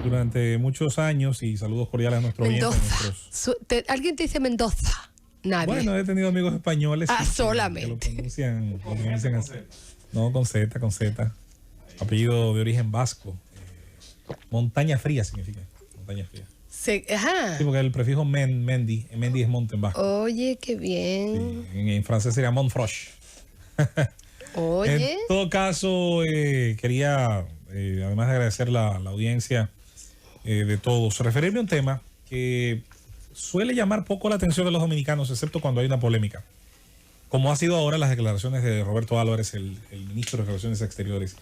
durante muchos años, y saludos cordiales a nuestros oyentes. ¿Alguien te dice Mendoza? Nadie. Bueno, he tenido amigos españoles solamente. que lo pronuncian así. No, con Z, con Z. Apellido de origen vasco. Montaña fría significa. Montaña fría. Ajá. Sí, porque el prefijo mendi es monte en vasco. Oye, qué bien. Sí, en francés sería Montfroche. Oye. En todo caso, quería, además de agradecer la audiencia de todos, referirme a un tema que suele llamar poco la atención de los dominicanos, excepto cuando hay una polémica, como ha sido ahora las declaraciones de Roberto Álvarez, el ministro de Relaciones Exteriores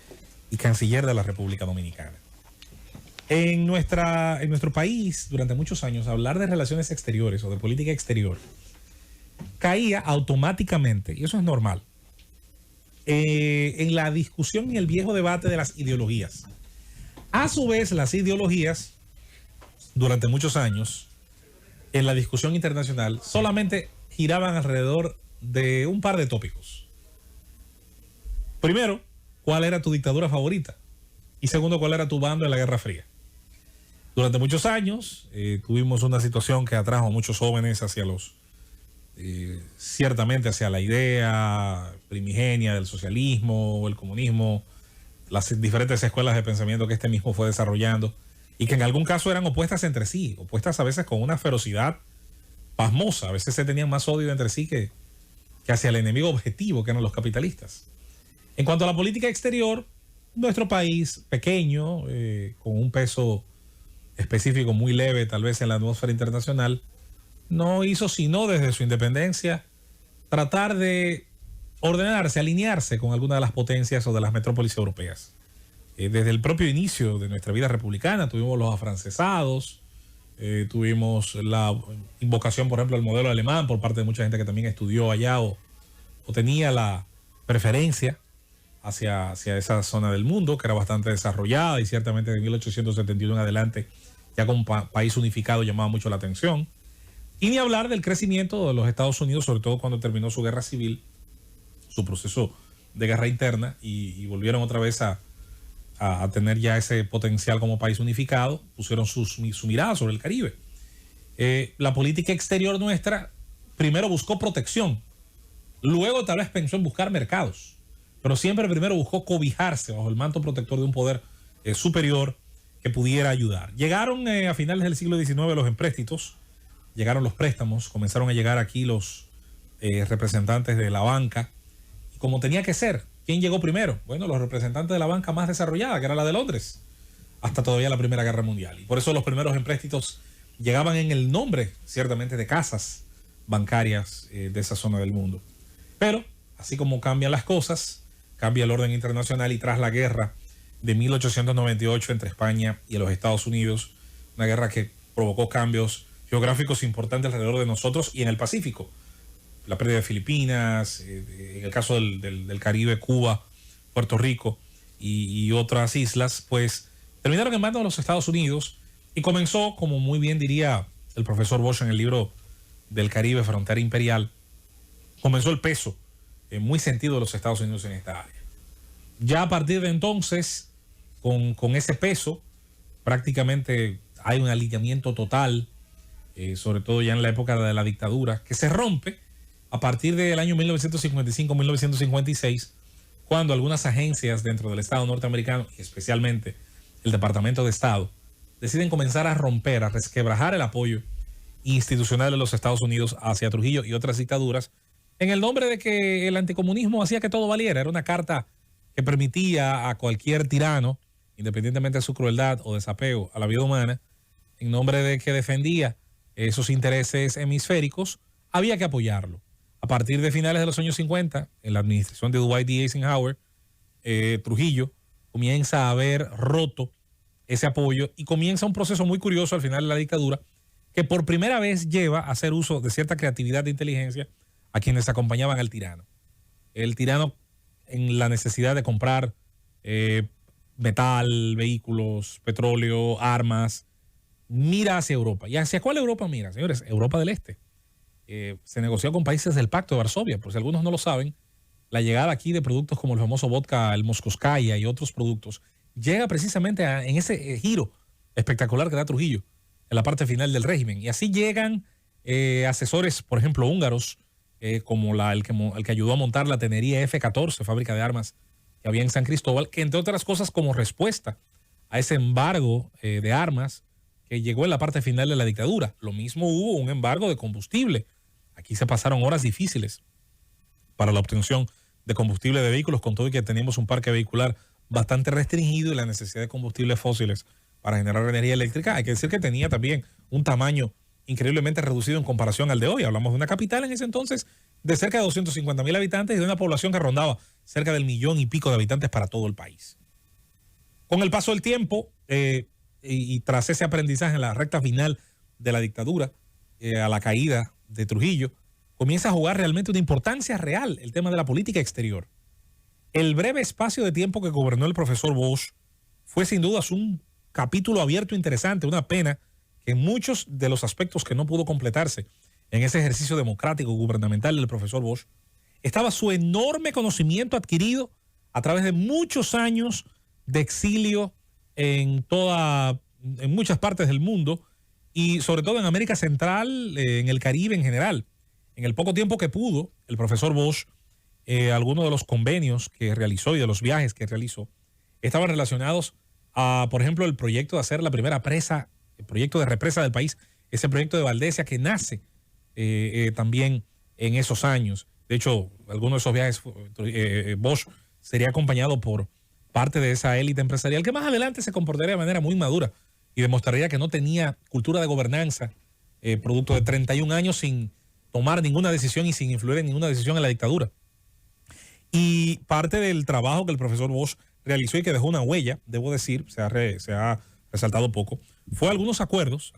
y canciller de la República Dominicana. En nuestro país, durante muchos años, hablar de relaciones exteriores o de política exterior caía automáticamente, y eso es normal, en la discusión y el viejo debate de las ideologías. A su vez, las ideologías, durante muchos años, en la discusión internacional, solamente giraban alrededor de un par de tópicos. Primero, ¿cuál era tu dictadura favorita? Y segundo, ¿cuál era tu bando en la Guerra Fría? Durante muchos años tuvimos una situación que atrajo a muchos jóvenes hacia ciertamente hacia la idea primigenia del socialismo o el comunismo, las diferentes escuelas de pensamiento que este mismo fue desarrollando y que en algún caso eran opuestas entre sí, opuestas a veces con una ferocidad pasmosa. A veces se tenían más odio entre sí que hacia el enemigo objetivo, que eran los capitalistas. En cuanto a la política exterior, nuestro país pequeño, con un peso específico muy leve tal vez en la atmósfera internacional, no hizo sino desde su independencia tratar de ordenarse, alinearse con alguna de las potencias o de las metrópolis europeas. Desde el propio inicio de nuestra vida republicana tuvimos los afrancesados, tuvimos la invocación, por ejemplo, al modelo alemán por parte de mucha gente que también estudió allá o tenía la preferencia hacia esa zona del mundo, que era bastante desarrollada y ciertamente de 1871 en adelante, ya como país unificado, llamaba mucho la atención. Y ni hablar del crecimiento de los Estados Unidos, sobre todo cuando terminó su guerra civil, su proceso de guerra interna, y volvieron otra vez a tener ya ese potencial como país unificado, pusieron su mirada sobre el Caribe. La política exterior nuestra primero buscó protección, luego tal vez pensó en buscar mercados, pero siempre primero buscó cobijarse bajo el manto protector de un poder superior que pudiera ayudar. Llegaron a finales del siglo XIX los empréstitos, llegaron los préstamos, comenzaron a llegar aquí los representantes de la banca, y como tenía que ser, ¿quién llegó primero? Bueno, los representantes de la banca más desarrollada, que era la de Londres, hasta todavía la Primera Guerra Mundial. Y por eso los primeros empréstitos llegaban en el nombre, ciertamente, de casas bancarias de esa zona del mundo. Pero, así como cambian las cosas, cambia el orden internacional, y tras la guerra de 1898 entre España y los Estados Unidos, una guerra que provocó cambios geográficos importantes alrededor de nosotros y en el Pacífico, la pérdida de Filipinas, en el caso del Caribe, Cuba, Puerto Rico y otras islas, pues terminaron en manos de los Estados Unidos, y comenzó, como muy bien diría el profesor Bosch en el libro del Caribe, Frontera Imperial, comenzó el peso muy sentido de los Estados Unidos en esta área. Ya a partir de entonces, con ese peso, prácticamente hay un alineamiento total, sobre todo ya en la época de la dictadura, que se rompe a partir del año 1955-1956, cuando algunas agencias dentro del Estado norteamericano, y especialmente el Departamento de Estado, deciden comenzar a romper, a resquebrajar el apoyo institucional de los Estados Unidos hacia Trujillo y otras dictaduras, en el nombre de que el anticomunismo hacía que todo valiera. Era una carta que permitía a cualquier tirano, independientemente de su crueldad o desapego a la vida humana, en nombre de que defendía esos intereses hemisféricos, había que apoyarlo. A partir de finales de los años 50, en la administración de Dwight D. Eisenhower, Trujillo comienza a haber roto ese apoyo y comienza un proceso muy curioso al final de la dictadura, que por primera vez lleva a hacer uso de cierta creatividad de inteligencia a quienes acompañaban al tirano. El tirano, en la necesidad de comprar metal, vehículos, petróleo, armas, mira hacia Europa. ¿Y hacia cuál Europa mira, señores? Europa del Este. Se negoció con países del Pacto de Varsovia, por si algunos no lo saben. La llegada aquí de productos como el famoso vodka, el Moskovskaya y otros productos, llega precisamente en ese giro espectacular que da Trujillo en la parte final del régimen. Y así llegan asesores, por ejemplo, húngaros, como el que ayudó a montar la tenería F-14, fábrica de armas que había en San Cristóbal, que entre otras cosas como respuesta a ese embargo de armas que llegó en la parte final de la dictadura. Lo mismo hubo un embargo de combustible. Aquí se pasaron horas difíciles para la obtención de combustible de vehículos, con todo y que tenemos un parque vehicular bastante restringido y la necesidad de combustibles fósiles para generar energía eléctrica. Hay que decir que tenía también un tamaño increíblemente reducido en comparación al de hoy. Hablamos de una capital en ese entonces de cerca de 250,000 habitantes y de una población que rondaba cerca del 1,000,000 y pico de habitantes para todo el país. Con el paso del tiempo y tras ese aprendizaje en la recta final de la dictadura, a la caída de Trujillo, comienza a jugar realmente una importancia real el tema de la política exterior. El breve espacio de tiempo que gobernó el profesor Bosch fue sin dudas un capítulo abierto interesante, una pena que en muchos de los aspectos que no pudo completarse en ese ejercicio democrático gubernamental del profesor Bosch, estaba su enorme conocimiento adquirido a través de muchos años de exilio en muchas partes del mundo y sobre todo en América Central, en el Caribe en general. En el poco tiempo que pudo, el profesor Bosch, algunos de los convenios que realizó y de los viajes que realizó estaban relacionados a, por ejemplo, el proyecto de hacer la primera presa, el proyecto de represa del país, ese proyecto de Valdesia que nace también en esos años. De hecho, algunos de esos viajes, Bosch sería acompañado por parte de esa élite empresarial que más adelante se comportaría de manera muy madura y demostraría que no tenía cultura de gobernanza, producto de 31 años sin tomar ninguna decisión y sin influir en ninguna decisión en la dictadura. Y parte del trabajo que el profesor Bosch realizó y que dejó una huella, debo decir, se ha resaltado poco, fue algunos acuerdos,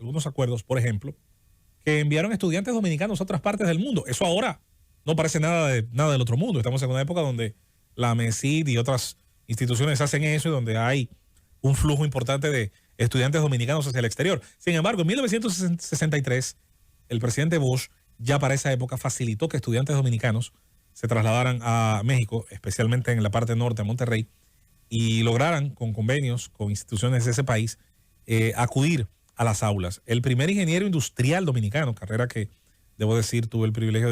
por ejemplo, que enviaron estudiantes dominicanos a otras partes del mundo. Eso ahora no parece nada del otro mundo. Estamos en una época donde la MESID y otras instituciones hacen eso y donde hay un flujo importante de estudiantes dominicanos hacia el exterior. Sin embargo, en 1963, el presidente Bosch ya para esa época facilitó que estudiantes dominicanos se trasladaran a México, especialmente en la parte norte, a Monterrey, y lograran, con convenios con instituciones de ese país, acudir a las aulas. El primer ingeniero industrial dominicano, carrera que, debo decir, tuve el privilegio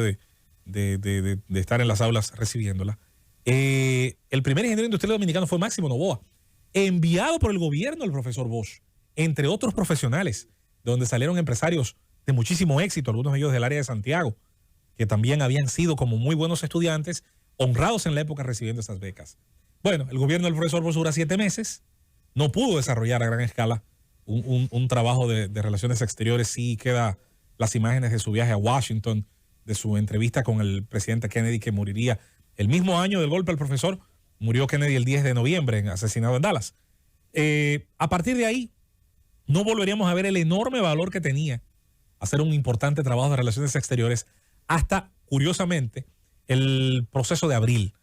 de estar en las aulas recibiéndola, el primer ingeniero industrial dominicano fue Máximo Novoa, enviado por el gobierno del profesor Bosch, entre otros profesionales, de donde salieron empresarios de muchísimo éxito, algunos de ellos del área de Santiago, que también habían sido como muy buenos estudiantes, honrados en la época recibiendo esas becas. Bueno, el gobierno del profesor Bosch dura 7 meses, no pudo desarrollar a gran escala un trabajo de relaciones exteriores. Sí queda las imágenes de su viaje a Washington, de su entrevista con el presidente Kennedy, que moriría el mismo año del golpe al profesor. Murió Kennedy el 10 de noviembre, asesinado en Dallas. A partir de ahí, no volveríamos a ver el enorme valor que tenía hacer un importante trabajo de relaciones exteriores hasta, curiosamente, el proceso de abril.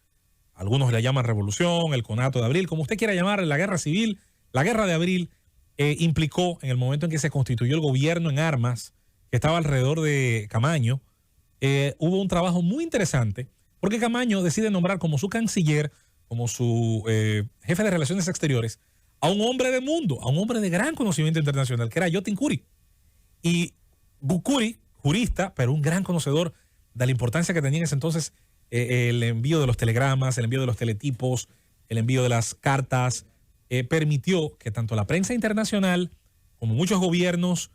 Algunos le llaman revolución, el conato de abril, como usted quiera llamar, la guerra civil. La guerra de abril implicó, en el momento en que se constituyó el gobierno en armas, que estaba alrededor de Camaño, hubo un trabajo muy interesante, porque Camaño decide nombrar como su canciller, como su jefe de relaciones exteriores, a un hombre de mundo, a un hombre de gran conocimiento internacional, que era Yotin Curi. Y Curi, jurista, pero un gran conocedor de la importancia que tenía en ese entonces el envío de los telegramas, el envío de los teletipos, el envío de las cartas, permitió que tanto la prensa internacional como muchos gobiernos,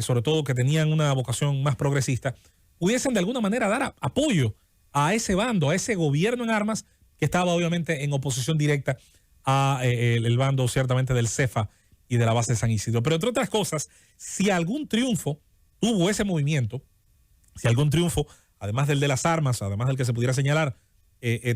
sobre todo que tenían una vocación más progresista, pudiesen de alguna manera dar apoyo a ese bando, a ese gobierno en armas que estaba obviamente en oposición directa a el bando ciertamente del CEFA y de la base de San Isidro. Pero entre otras cosas, si algún triunfo tuvo ese movimiento, si algún triunfo, además del de las armas, además del que se pudiera señalar,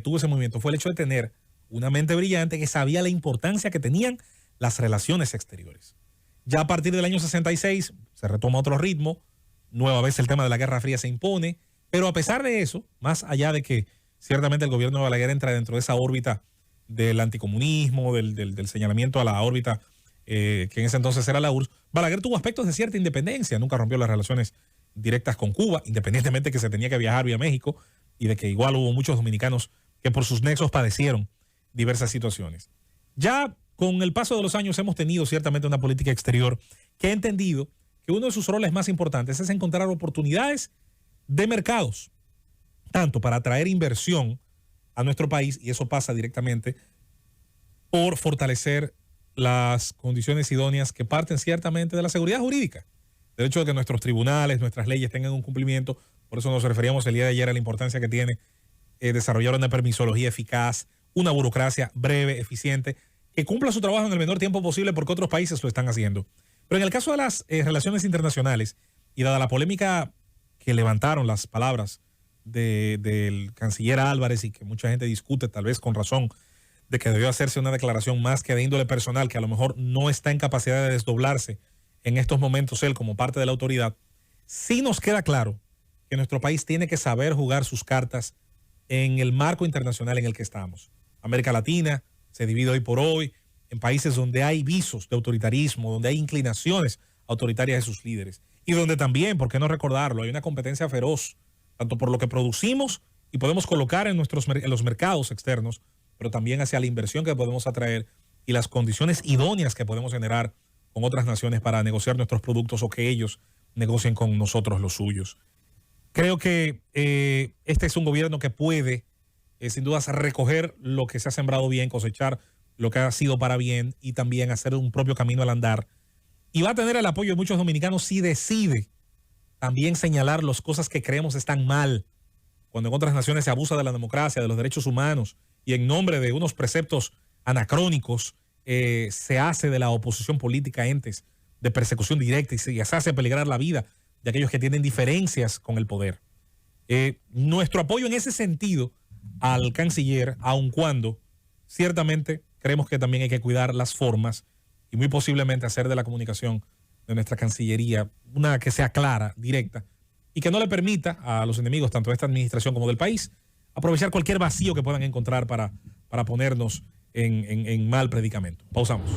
tuvo ese movimiento, fue el hecho de tener una mente brillante que sabía la importancia que tenían las relaciones exteriores. Ya a partir del año 66 se retoma otro ritmo, nueva vez el tema de la Guerra Fría se impone, pero a pesar de eso, más allá de que ciertamente el gobierno de Balaguer entra dentro de esa órbita del anticomunismo, del señalamiento a la órbita que en ese entonces era la URSS, Balaguer tuvo aspectos de cierta independencia, nunca rompió las relaciones directas con Cuba, independientemente de que se tenía que viajar vía México y de que igual hubo muchos dominicanos que por sus nexos padecieron diversas situaciones. Ya con el paso de los años hemos tenido ciertamente una política exterior que ha entendido que uno de sus roles más importantes es encontrar oportunidades de mercados, tanto para atraer inversión a nuestro país, y eso pasa directamente por fortalecer las condiciones idóneas que parten ciertamente de la seguridad jurídica, del hecho de que nuestros tribunales, nuestras leyes tengan un cumplimiento. Por eso nos referíamos el día de ayer a la importancia que tiene desarrollar una permisología eficaz, una burocracia breve, eficiente, que cumpla su trabajo en el menor tiempo posible, porque otros países lo están haciendo. Pero en el caso de las relaciones internacionales, y dada la polémica que levantaron las palabras del canciller Álvarez, y que mucha gente discute, tal vez con razón, de que debió hacerse una declaración más que de índole personal, que a lo mejor no está en capacidad de desdoblarse en estos momentos él como parte de la autoridad, sí nos queda claro que nuestro país tiene que saber jugar sus cartas en el marco internacional en el que estamos. América Latina se divide hoy por hoy en países donde hay visos de autoritarismo, donde hay inclinaciones autoritarias de sus líderes, y donde también, por qué no recordarlo, hay una competencia feroz, tanto por lo que producimos y podemos colocar en los mercados externos, pero también hacia la inversión que podemos atraer y las condiciones idóneas que podemos generar con otras naciones para negociar nuestros productos o que ellos negocien con nosotros los suyos. Creo que este es un gobierno que puede, sin dudas, recoger lo que se ha sembrado bien, cosechar lo que ha sido para bien y también hacer un propio camino al andar. Y va a tener el apoyo de muchos dominicanos si decide también señalar las cosas que creemos están mal, cuando en otras naciones se abusa de la democracia, de los derechos humanos, y en nombre de unos preceptos anacrónicos se hace de la oposición política entes de persecución directa y se hace peligrar la vida de aquellos que tienen diferencias con el poder. Nuestro apoyo en ese sentido al canciller, aun cuando ciertamente creemos que también hay que cuidar las formas y muy posiblemente hacer de la comunicación de nuestra Cancillería una que sea clara, directa, y que no le permita a los enemigos tanto de esta administración como del país aprovechar cualquier vacío que puedan encontrar para ponernos en mal predicamento. Pausamos.